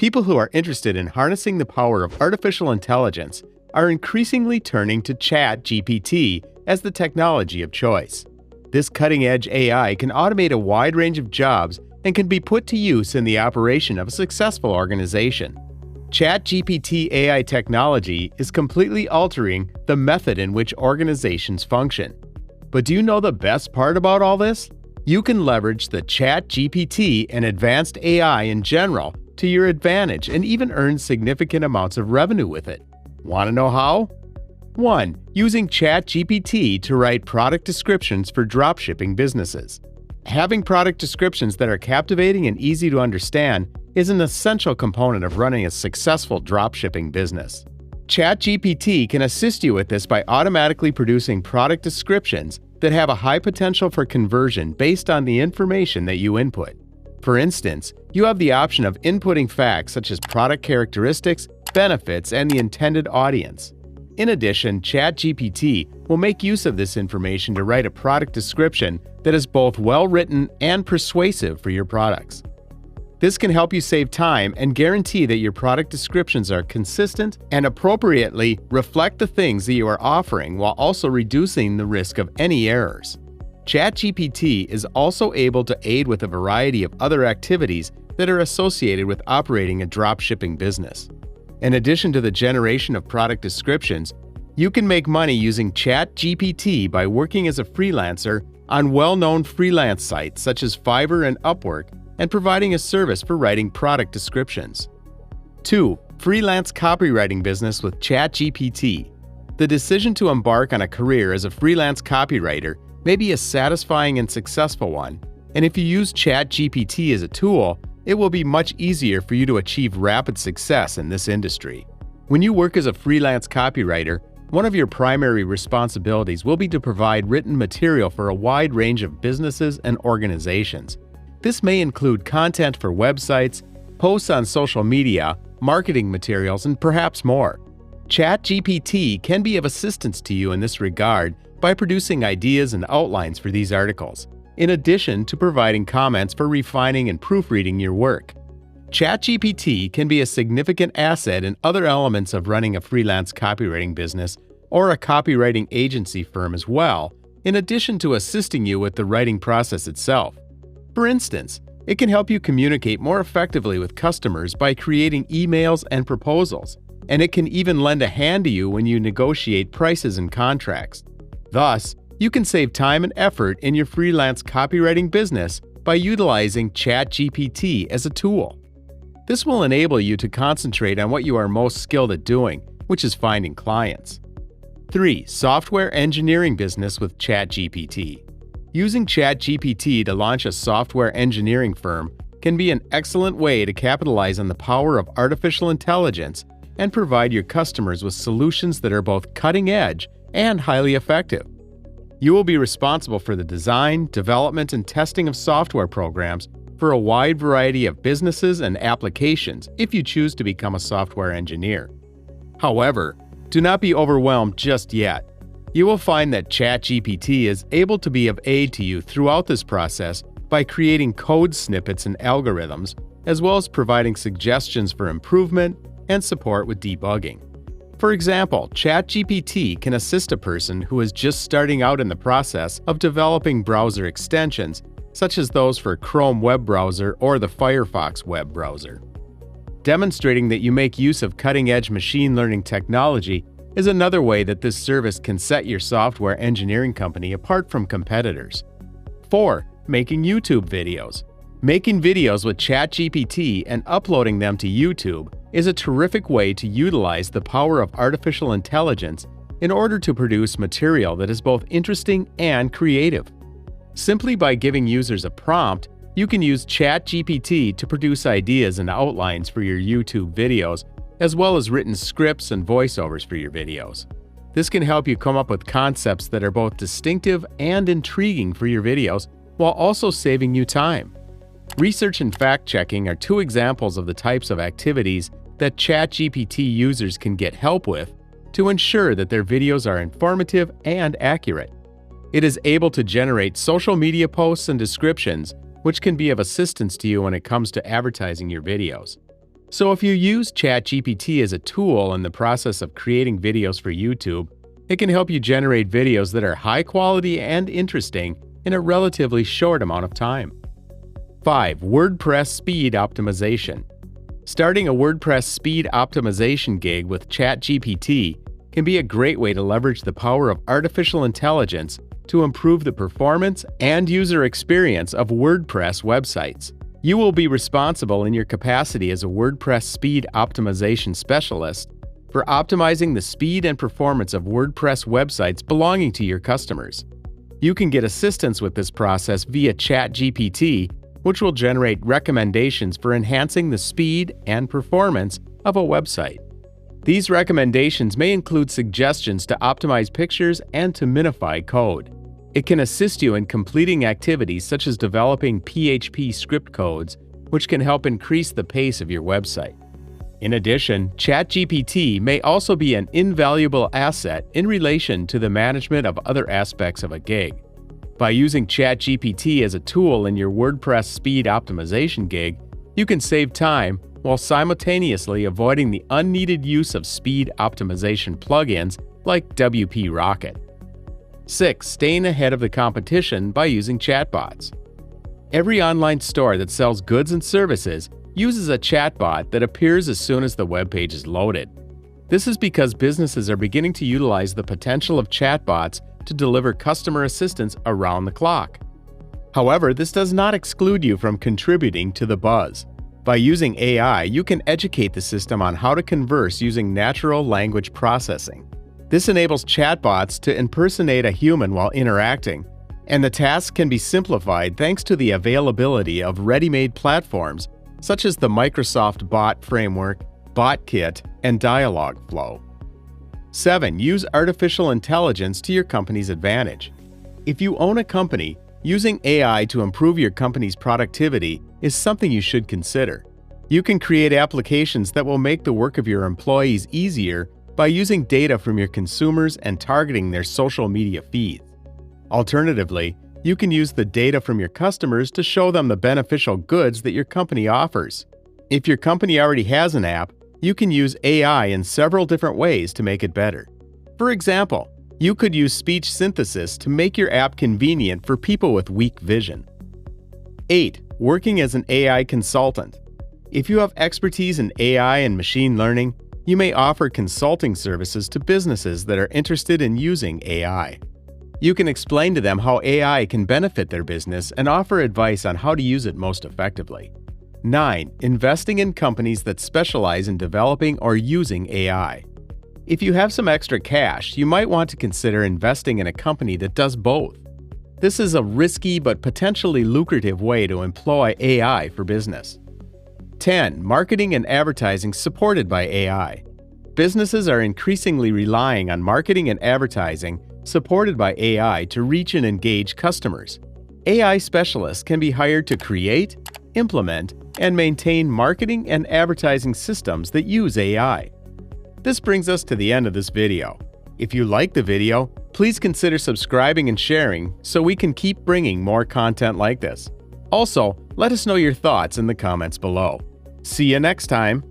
People who are interested in harnessing the power of artificial intelligence are increasingly turning to ChatGPT as the technology of choice. This cutting-edge AI can automate a wide range of jobs and can be put to use in the operation of a successful organization. ChatGPT AI technology is completely altering the method in which organizations function. But do you know the best part about all this? You can leverage the ChatGPT and advanced AI in general to your advantage and even earn significant amounts of revenue with it. Want to know how? 1. Using ChatGPT to write product descriptions for dropshipping businesses. Having product descriptions that are captivating and easy to understand is an essential component of running a successful dropshipping business. ChatGPT can assist you with this by automatically producing product descriptions that have a high potential for conversion based on the information that you input. For instance, you have the option of inputting facts such as product characteristics, benefits, and the intended audience. In addition, ChatGPT will make use of this information to write a product description that is both well-written and persuasive for your products. This can help you save time and guarantee that your product descriptions are consistent and appropriately reflect the things that you are offering while also reducing the risk of any errors. ChatGPT is also able to aid with a variety of other activities that are associated with operating a dropshipping business. In addition to the generation of product descriptions, you can make money using ChatGPT by working as a freelancer on well-known freelance sites such as Fiverr and Upwork and providing a service for writing product descriptions. 2. Freelance copywriting business with ChatGPT. The decision to embark on a career as a freelance copywriter may be a satisfying and successful one, and if you use ChatGPT as a tool, it will be much easier for you to achieve rapid success in this industry. When you work as a freelance copywriter, one of your primary responsibilities will be to provide written material for a wide range of businesses and organizations. This may include content for websites, posts on social media, marketing materials, and perhaps more. ChatGPT can be of assistance to you in this regard by producing ideas and outlines for these articles, in addition to providing comments for refining and proofreading your work. ChatGPT can be a significant asset in other elements of running a freelance copywriting business or a copywriting agency firm as well, in addition to assisting you with the writing process itself. For instance, it can help you communicate more effectively with customers by creating emails and proposals, and it can even lend a hand to you when you negotiate prices and contracts. Thus, you can save time and effort in your freelance copywriting business by utilizing ChatGPT as a tool. This will enable you to concentrate on what you are most skilled at doing, which is finding clients. 3. Software engineering business with ChatGPT. Using ChatGPT to launch a software engineering firm can be an excellent way to capitalize on the power of artificial intelligence and provide your customers with solutions that are both cutting-edge and highly effective. You will be responsible for the design, development, and testing of software programs for a wide variety of businesses and applications if you choose to become a software engineer. However, do not be overwhelmed just yet. You will find that ChatGPT is able to be of aid to you throughout this process by creating code snippets and algorithms, as well as providing suggestions for improvement and support with debugging. For example, ChatGPT can assist a person who is just starting out in the process of developing browser extensions, such as those for Chrome web browser or the Firefox web browser. Demonstrating that you make use of cutting-edge machine learning technology is another way that this service can set your software engineering company apart from competitors. 4. Making YouTube videos. Making videos with ChatGPT and uploading them to YouTube is a terrific way to utilize the power of artificial intelligence in order to produce material that is both interesting and creative. Simply by giving users a prompt, you can use ChatGPT to produce ideas and outlines for your YouTube videos, as well as written scripts and voiceovers for your videos. This can help you come up with concepts that are both distinctive and intriguing for your videos, while also saving you time. Research and fact-checking are two examples of the types of activities that ChatGPT users can get help with to ensure that their videos are informative and accurate. It is able to generate social media posts and descriptions, which can be of assistance to you when it comes to advertising your videos. So if you use ChatGPT as a tool in the process of creating videos for YouTube, it can help you generate videos that are high quality and interesting in a relatively short amount of time. 5. WordPress speed optimization. Starting a WordPress speed optimization gig with ChatGPT can be a great way to leverage the power of artificial intelligence to improve the performance and user experience of WordPress websites. You will be responsible in your capacity as a WordPress speed optimization specialist for optimizing the speed and performance of WordPress websites belonging to your customers. You can get assistance with this process via ChatGPT, which will generate recommendations for enhancing the speed and performance of a website. These recommendations may include suggestions to optimize pictures and to minify code. It can assist you in completing activities such as developing PHP script codes, which can help increase the pace of your website. In addition, ChatGPT may also be an invaluable asset in relation to the management of other aspects of a gig. By using ChatGPT as a tool in your WordPress speed optimization gig, you can save time while simultaneously avoiding the unneeded use of speed optimization plugins like WP Rocket. 6. Staying ahead of the competition by using chatbots. Every online store that sells goods and services uses a chatbot that appears as soon as the web page is loaded. This is because businesses are beginning to utilize the potential of chatbots to deliver customer assistance around the clock. However, this does not exclude you from contributing to the buzz. By using AI, you can educate the system on how to converse using natural language processing. This enables chatbots to impersonate a human while interacting, and the task can be simplified thanks to the availability of ready-made platforms such as the Microsoft Bot Framework, BotKit, and Dialogflow. 7. Use artificial intelligence to your company's advantage. If you own a company, using AI to improve your company's productivity is something you should consider. You can create applications that will make the work of your employees easier by using data from your consumers and targeting their social media feeds. Alternatively, you can use the data from your customers to show them the beneficial goods that your company offers. If your company already has an app, you can use AI in several different ways to make it better. For example, you could use speech synthesis to make your app convenient for people with weak vision. 8. Working as an AI consultant. If you have expertise in AI and machine learning, you may offer consulting services to businesses that are interested in using AI. You can explain to them how AI can benefit their business and offer advice on how to use it most effectively. 9. Investing in companies that specialize in developing or using AI. If you have some extra cash, you might want to consider investing in a company that does both. This is a risky but potentially lucrative way to employ AI for business. 10. Marketing and advertising supported by AI. Businesses are increasingly relying on marketing and advertising supported by AI to reach and engage customers. AI specialists can be hired to create, implement, and maintain marketing and advertising systems that use AI. This brings us to the end of this video. If you like the video, please consider subscribing and sharing so we can keep bringing more content like this. Also, let us know your thoughts in the comments below. See you next time!